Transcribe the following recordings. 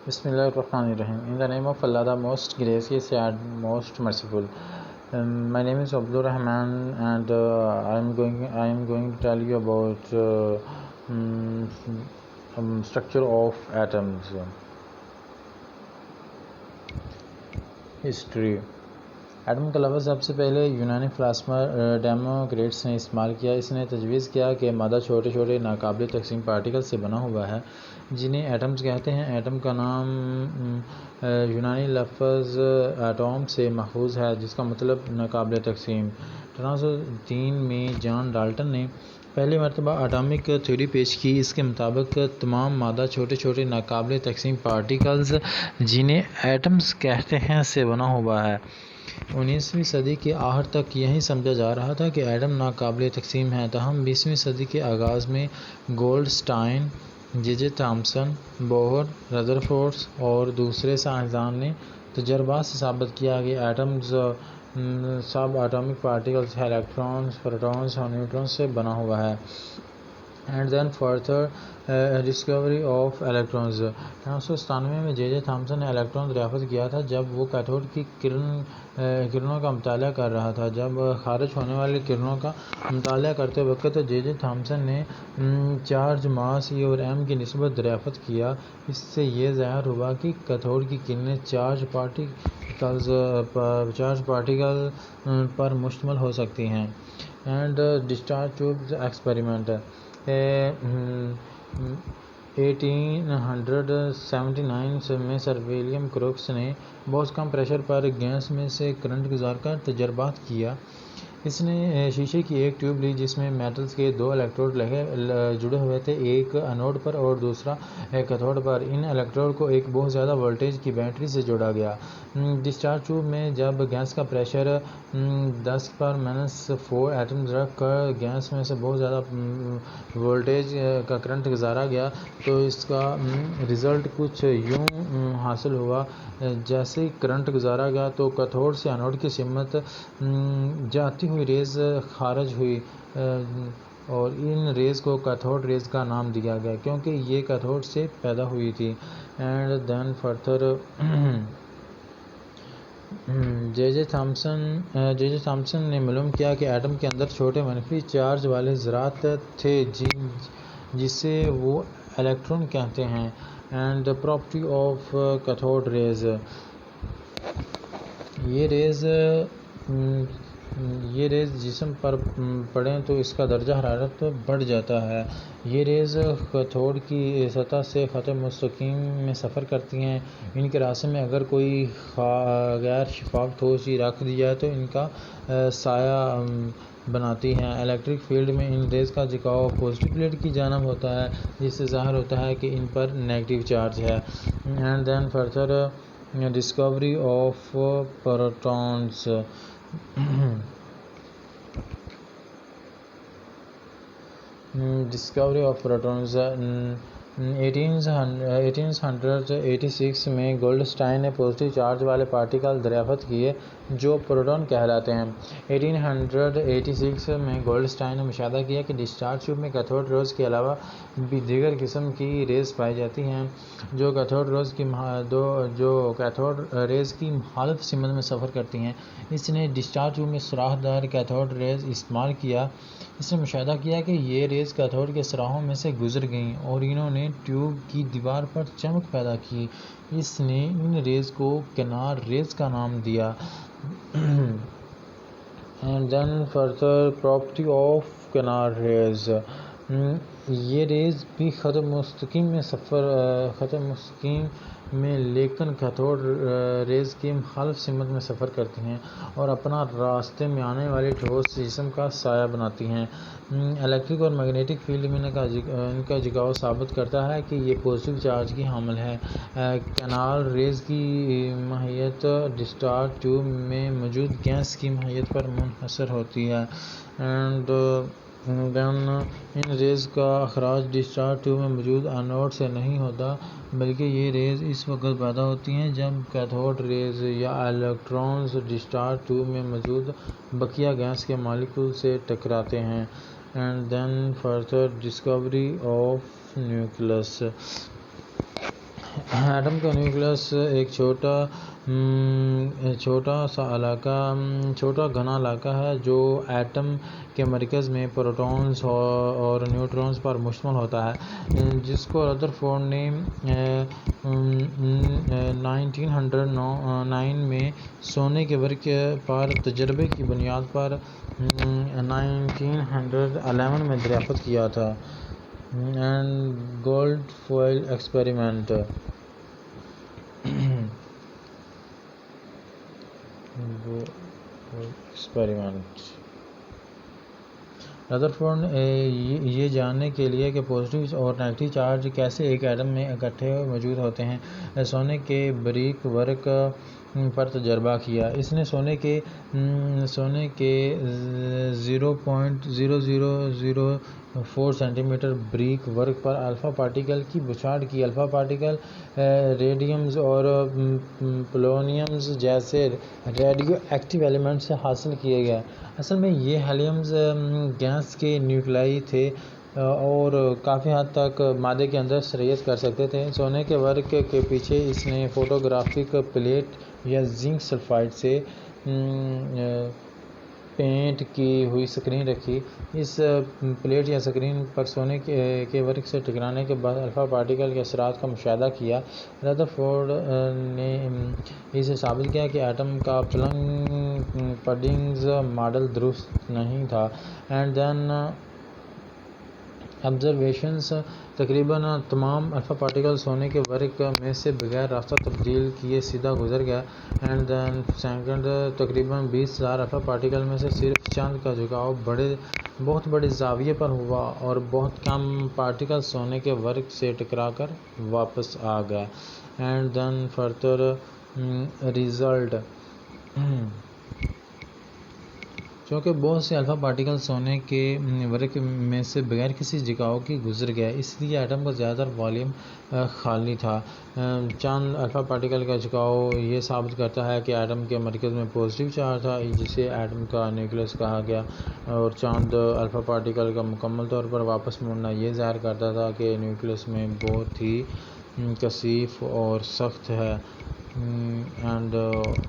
Bismillah ar-Rahman ar-Rahim. In the name of Allah, the most gracious and most merciful. My name is Abdul Rahman, and I am going to tell you about structure of atoms. History. Atom کا لفظ سب سے پہلے یونانی philosopher democrats نے استعمال کیا۔ اس نے تجویز کیا کہ مادہ چھوٹے چھوٹے ناقابل تقسیم پارٹیکلز سے بنا ہوا ہے جنہیں ایٹمز کہتے ہیں۔ ایٹم کا نام یونانی لفظ ایٹوم سے ماخوذ ہے جس کا مطلب ناقابل تقسیم۔ 1803 میں جان ڈالٹن نے پہلی مرتبہ اٹامک تھیوری پیش کی۔ اس کے مطابق تمام مادہ چھوٹے چھوٹے ناقابل تقسیم پارٹیکلز جنہیں ایٹمز کہتے ہیں سے بنا ہوا ہے۔ 19ویں صدی کے آخر تک یہی سمجھا جا رہا تھا کہ ایٹم ناقابل تقسیم ہیں، تاہم 20ویں صدی کے آغاز میں گولڈ اسٹائن، جے تھامسن، بوہر، رذرفورڈ اور دوسرے سائنسدان نے تجربات سے ثابت کیا کہ ایٹمز سب ایٹمک پارٹیکلز الیکٹرانز، پروٹونز اور نیوٹرونز سے بنا ہوا ہے۔ And then further discovery of electrons. 1997 میں جے تھامسن نے الیکٹران دریافت کیا تھا جب وہ کیتھوڈ کی کرنوں کا مطالعہ کر رہا تھا۔ جب خارج ہونے والی کرنوں کا مطالعہ کرتے وقت جے تھامسن نے چارج ماس ای اور ایم کی نسبت دریافت کیا۔ اس سے یہ ظاہر ہوا کہ کیتھوڈ کی کرنیں چارج پارٹیکل پر مشتمل ہو سکتی ہیں۔ And discharge tube experiment. 1879 میں سر ولیم کروکس نے بہت کم پریشر پر گیس میں سے کرنٹ گزار کر تجربات کیا۔ اس نے شیشے کی ایک ٹیوب لی جس میں میٹلز کے دو الیکٹروڈ جڑے ہوئے تھے، ایک اینوڈ پر اور دوسرا کیتھوڈ پر۔ ان الیکٹروڈ کو ایک بہت زیادہ وولٹیج کی بیٹری سے جوڑا گیا۔ ڈسچارج ٹیوب میں جب گیس کا پریشر 10⁻⁴ ایٹمز رکھ کر گیس میں سے بہت زیادہ وولٹیج کا کرنٹ گزارا گیا تو اس کا رزلٹ کچھ یوں حاصل ہوا۔ جیسے ہی کرنٹ گزارا گیا تو کیتھوڈ سے اینوڈ کی سمت جاتی ہوئی ریز خارج ہوئی اور ان ریز کو کیتھوڈ ریز کا نام دیا گیا کیونکہ یہ کیتھوڈ سے پیدا ہوئی تھی۔ And then further J Thomson نے معلوم کیا کہ ایٹم کے اندر چھوٹے منفی چارج والے ذرات تھے جسے وہ الیکٹران کہتے ہیں۔ And property of cathode raise. یہ ریز جسم پر پڑیں تو اس کا درجہ حرارت بڑھ جاتا ہے۔ یہ ریز کیتھوڈ کی سطح سے خط مستقیم میں سفر کرتی ہیں۔ ان کے راستے میں اگر کوئی غیر شفاف ٹھوس چیز رکھ دی جائے تو ان کا سایہ بناتی ہیں۔ الیکٹرک فیلڈ میں ان ریز کا جھکاؤ پازیٹیو پلیٹ کی جانب ہوتا ہے جس سے ظاہر ہوتا ہے کہ ان پر نیگیٹو چارج ہے۔ And then further discovery of protons. Discovery of protons. 1886 میں گولڈ اسٹائن نے پازیٹیو چارج والے پارٹیکل دریافت کیے جو پروٹون کہلاتے ہیں۔ 1886 میں گولڈ اسٹائن نے مشاہدہ کیا کہ ڈسچارج ٹیوب میں کیتھوڈ ریز کے علاوہ بھی دیگر قسم کی ریز پائی جاتی ہیں جو کیتھوڈ ریز کی مخالف سمت میں سفر کرتی ہیں۔ اس نے ڈسچارج ٹیوب میں سوراخ دار کیتھوڈ ریز استعمال کیا۔ اس نے مشاہدہ کیا کہ یہ ریز کیتھوڈ کے سوراخوں میں سے گزر گئیں اور انہوں نے ٹیوب کی دیوار پر چمک پیدا کی۔ اس نے ان ریز کو کینار ریز کا نام دیا۔ And then further property of canal rays. یہ ریز بھی خط مستقیم میں لیکن کیتھوڈ ریز کی مخالف سمت میں سفر کرتی ہیں اور اپنا راستے میں آنے والے ٹھوس جسم کا سایہ بناتی ہیں۔ الیکٹرک اور میگنیٹک فیلڈ میں ان کا جھکاؤ ثابت کرتا ہے کہ یہ پازیٹیو چارج کی حامل ہے۔ کینار ریز کی ماہیت ڈسچارج ٹیوب میں موجود گیس کی ماہیت پر منحصر ہوتی ہے۔ اینڈ دین ان ریز کا اخراج ڈسچارج ٹیوب میں موجود اینوڈ سے نہیں ہوتا بلکہ یہ ریز اس وقت پیدا ہوتی ہیں جب کیتھوڈ ریز یا الیکٹرانز ڈسچارج ٹیوب میں موجود بقیہ گیس کے مالیکول سے ٹکراتے ہیں۔ And then further discovery of nucleus. Atom کا نیوکلس ایک چھوٹا گھنا علاقہ ہے جو ایٹم کے مرکز میں پروٹونز اور نیوٹرونز پر مشتمل ہوتا ہے، جس کو ردرفورڈ نے 1909 میں سونے کے ورق پر تجربے کی بنیاد پر 1911 میں دریافت کیا تھا۔ اینڈ گولڈ فوئل ایکسپیریمنٹ ردرفورڈ نے یہ جاننے کے لیے کہ پازیٹیو اور نیگیٹو چارج کیسے ایک ایٹم میں اکٹھے موجود ہوتے ہیں، سونے کے بریک ورق پر تجربہ کیا۔ اس نے سونے کے 0.0004 سینٹی میٹر بریک ورق پر الفا پارٹیکل کی بچھاڑ کی۔ الفا پارٹیکل ریڈیمز اور پولونیمز جیسے ریڈیو ایکٹیو ایلیمنٹ سے حاصل کیے گئے۔ اصل میں یہ ہیلیم گیس کے نیوکلیائی تھے اور کافی حد تک مادے کے اندر سرایت کر سکتے تھے۔ سونے کے ورق کے پیچھے اس نے فوٹوگرافک پلیٹ یا زنک سلفائڈ سے پینٹ کی ہوئی سکرین رکھی۔ اس پلیٹ یا سکرین پر سونے کے ورق سے ٹکرانے کے بعد الفا پارٹیکل کے اثرات کا مشاہدہ کیا۔ ردرفورڈ نے اسے ثابت کیا کہ ایٹم کا پڈنگز ماڈل درست نہیں تھا۔ اینڈ دین آبزرویشنز تقریباً تمام الفا پارٹیکل سونے کے ورق میں سے بغیر راستہ تبدیل کیے سیدھا گزر گیا۔ اینڈ دین سیکنڈ تقریباً 20,000 الفا پارٹیکل میں سے صرف چند کا جھکاؤ بہت بڑے زاویے پر ہوا اور بہت کم پارٹیکل سونے کے ورق سے ٹکرا کر واپس آ گئے۔ اینڈ دین فردر ریزلٹ چونکہ بہت سے الفا پارٹیکل سونے کے ورق میں سے بغیر کسی جھکاؤ کے گزر گئے، اس لیے ایٹم کا زیادہ تر والیوم خالی تھا۔ چند الفا پارٹیکل کا جھکاؤ یہ ثابت کرتا ہے کہ ایٹم کے مرکز میں پازیٹیو چارج تھا، جسے ایٹم کا نیوکلس کہا گیا، اور چند الفا پارٹیکل کا مکمل طور پر واپس مڑنا یہ ظاہر کرتا تھا کہ نیوکلس میں بہت ہی کثیف اور سخت ہے۔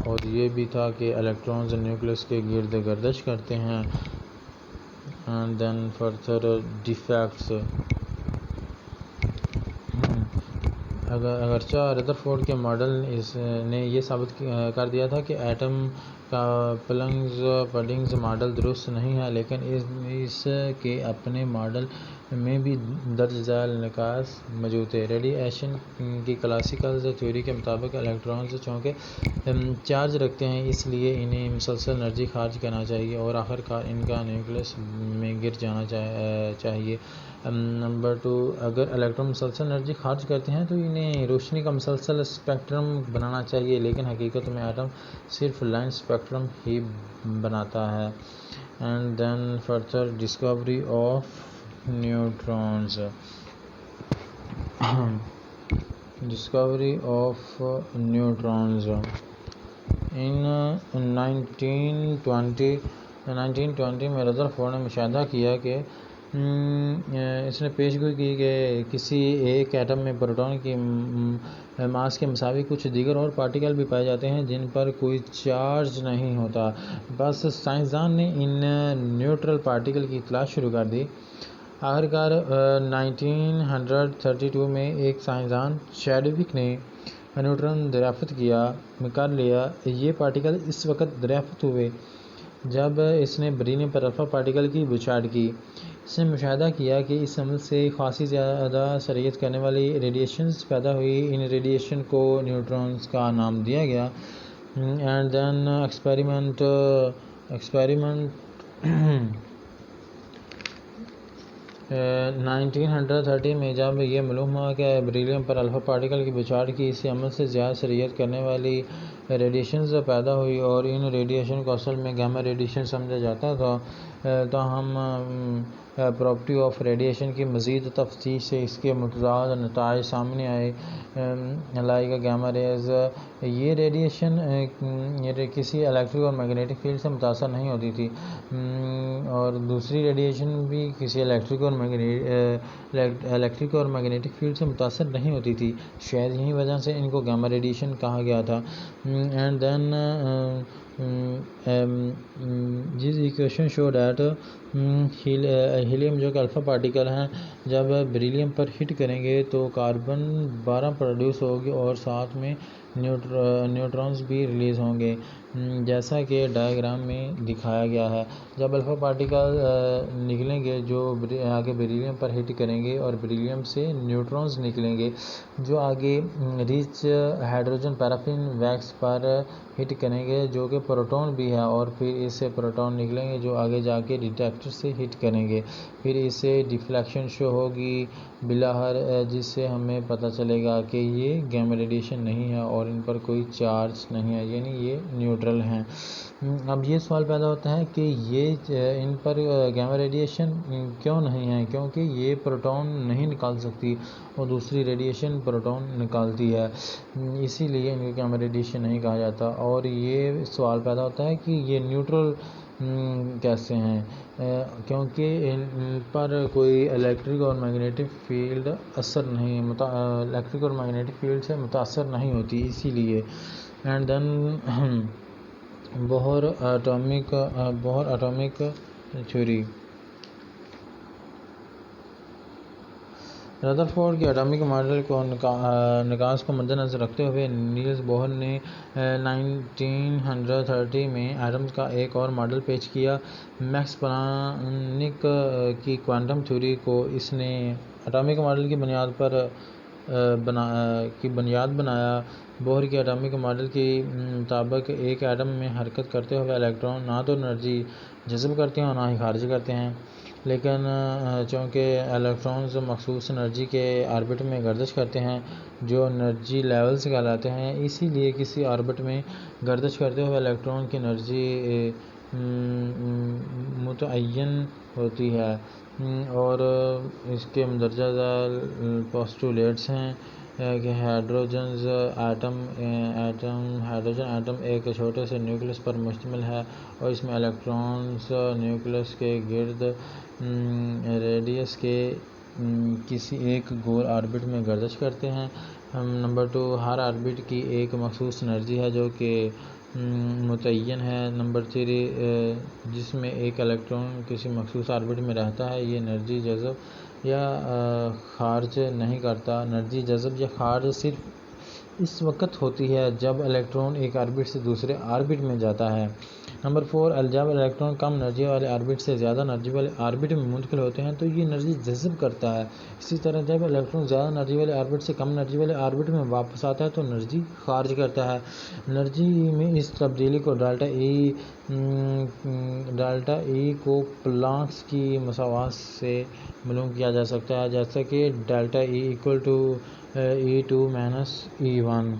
اور یہ بھی تھا کہ الیکٹرونز نیوکلس کے گرد گردش کرتے ہیں۔ اینڈ دین فردر ڈیفیکٹس اگرچہ ردرفورڈ کے ماڈل نے یہ ثابت کر دیا تھا کہ ایٹم کا پڈنگز ماڈل درست نہیں ہے، لیکن اس کے اپنے ماڈل میں بھی درج ذیل نقائص موجود تھے۔ ریڈی ایشن کی کلاسیکل تھیوری کے مطابق الیکٹرونز چونکہ چارج رکھتے ہیں، اس لیے انہیں مسلسل انرجی خارج کرنا چاہیے اور آخر کار ان کا نیوکلس میں گر جانا چاہیے۔ نمبر 2، اگر الیکٹرون مسلسل انرجی خارج کرتے ہیں تو انہیں روشنی کا مسلسل اسپیکٹرم بنانا چاہیے، لیکن حقیقت میں ایٹم صرف لائن اسپیکٹرم ہی بناتا ہے۔ And then further discovery of neutrons in 1920 میں ردرفورڈ نے مشاہدہ کیا کہ اس نے پیش گوئی کی کہ کسی ایک ایٹم میں پروٹون کی ماس کے مساوی کچھ دیگر اور پارٹیکل بھی پائے جاتے ہیں جن پر کوئی چارج نہیں ہوتا۔ بس سائنسدان نے ان نیوٹرل پارٹیکل کی تلاش شروع کر دی۔ آخرکار 1932 میں ایک سائنسدان چیڈوک نے نیوٹرون دریافت کر لیا۔ یہ پارٹیکل اس وقت دریافت ہوئے جب اس نے بیرینیم پر الفا پارٹیکل کی بچھاڑ کی۔ اس نے مشاہدہ کیا کہ اس عمل سے خاصی زیادہ سرایت کرنے والی ریڈیشنز پیدا ہوئی۔ ان ریڈیشن کو نیوٹرونز کا نام دیا گیا۔ اینڈ دین ایکسپیریمنٹ 1930 میں جب یہ معلوم ہوا کہ بیرینیم پر الفا پارٹیکل کی بچھاڑ کی اسی عمل سے زیادہ سرایت کرنے والی ریڈیشنز پیدا ہوئی اور ان ریڈیشن کو اصل میں گاما ریڈیشن سمجھا جاتا تھا، تاہم پراپرٹی آف ریڈیشن کی مزید تفتیش سے اس کے متضاد نتائج سامنے آئے. لائک گیما ریز، یہ ریڈیشن کسی الیکٹرک اور میگنیٹک فیلڈ سے متاثر نہیں ہوتی تھی، اور دوسری ریڈیشن بھی کسی الیکٹرک اور میگنیٹک فیلڈ سے متاثر نہیں ہوتی تھی. شاید یہی وجہ سے ان کو گیما ریڈیشن کہا گیا تھا. اینڈ دین جس ایکویشن شو ڈیٹ ہیلیم جو کہ الفا پارٹیکل ہیں جب بیریلیم پر ہٹ کریں گے تو کاربن 12 پروڈیوس ہوگی اور ساتھ میں نیوٹرونز بھی ریلیز ہوں گے، جیسا کہ ڈائیگرام میں دکھایا گیا ہے. جب الفا پارٹیکل نکلیں گے جو آگے بیریلیم پر ہٹ کریں گے اور بیریلیم سے نیوٹرونز نکلیں گے جو آگے ریچ ہائیڈروجن پیرافین ویکس پر ہٹ کریں گے جو کہ پروٹون بھی ہے، اور پھر اس سے پروٹون نکلیں گے جو آگے جا کے ڈیٹیکٹر سے ہٹ کریں گے. پھر اس سے ڈیفلیکشن شو ہوگی بالاخر، جس سے ہمیں پتہ چلے گا کہ یہ گیما ریڈیشن نہیں ہے اور ان پر کوئی چارج نہیں ہے، یعنی یہ نیوٹرل ہیں. اب یہ سوال پیدا ہوتا ہے کہ یہ ان پر گیما ریڈیشن کیوں نہیں ہے؟ کیونکہ یہ پروٹون نہیں نکال سکتی اور دوسری ریڈیشن پروٹون نکالتی ہے، اسی لیے ان کو گیما ریڈیشن نہیں کہا جاتا. اور یہ سوال پیدا ہوتا ہے کہ یہ نیوٹرل کیسے ہیں؟ کیونکہ ان پر کوئی الیکٹرک اور میگنیٹک فیلڈ الیکٹرک اور میگنیٹک فیلڈ سے متاثر نہیں ہوتی، اسی لیے. And then Bohr atomic theory. Rutherford کے اٹامک ماڈل کو نکاس کو مد نظر رکھتے ہوئے نیلز بوہر نے 1930 میں ایٹمز کا ایک اور ماڈل پیش کیا. میکس پلانک کی کوانٹم تھیوری کو اس نے اٹامک ماڈل کی بنیاد بنایا. بوہر کے اٹامک ماڈل کے مطابق ایک ایٹم میں حرکت کرتے ہوئے الیکٹران نہ تو انرجی جذب کرتے ہیں اور نہ ہی خارج کرتے ہیں، لیکن چونکہ الیکٹرانز مخصوص انرجی کے آربٹ میں گردش کرتے ہیں جو انرجی لیولز کہلاتے ہیں، اسی لیے کسی آربٹ میں گردش کرتے ہوئے الیکٹران کی انرجی متعین ہوتی ہے. اور اس کے مندرجہ ذیل پوسٹولیٹس ہیں کہ ہائیڈروجن ایٹم ایک چھوٹے سے نیوکلس پر مشتمل ہے اور اس میں الیکٹرانز نیوکلس کے گرد ریڈیس کے کسی ایک گول آربٹ میں گردش کرتے ہیں. نمبر 2، ہر آربٹ کی ایک مخصوص انرجی ہے جو کہ متعین ہے. نمبر 3، جس میں ایک الیکٹران کسی مخصوص آربٹ میں رہتا ہے یہ انرجی جذب یا خارج نہیں کرتا. انرجی جذب یا خارج صرف اس وقت ہوتی ہے جب الیکٹران ایک آربٹ سے دوسرے آربٹ میں جاتا ہے. نمبر 4، جب الیکٹران کم انرجی والے آربٹ سے زیادہ انرجی والے آربٹ میں منتقل ہوتے ہیں تو یہ انرجی جذب کرتا ہے. اسی طرح جب الیکٹران زیادہ انرجی والے آربٹ سے کم انرجی والے آربٹ میں واپس آتا ہے تو انرجی خارج کرتا ہے. انرجی میں اس تبدیلی کو ڈیلٹا ای کو پلانکس کی مساوات سے معلوم کیا جا سکتا ہے، جیسا کہ delta E E2 - E1.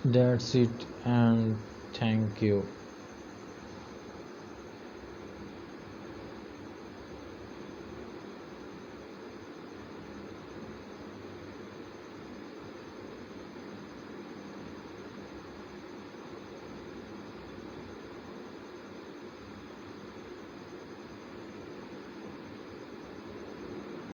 That's it and thank you.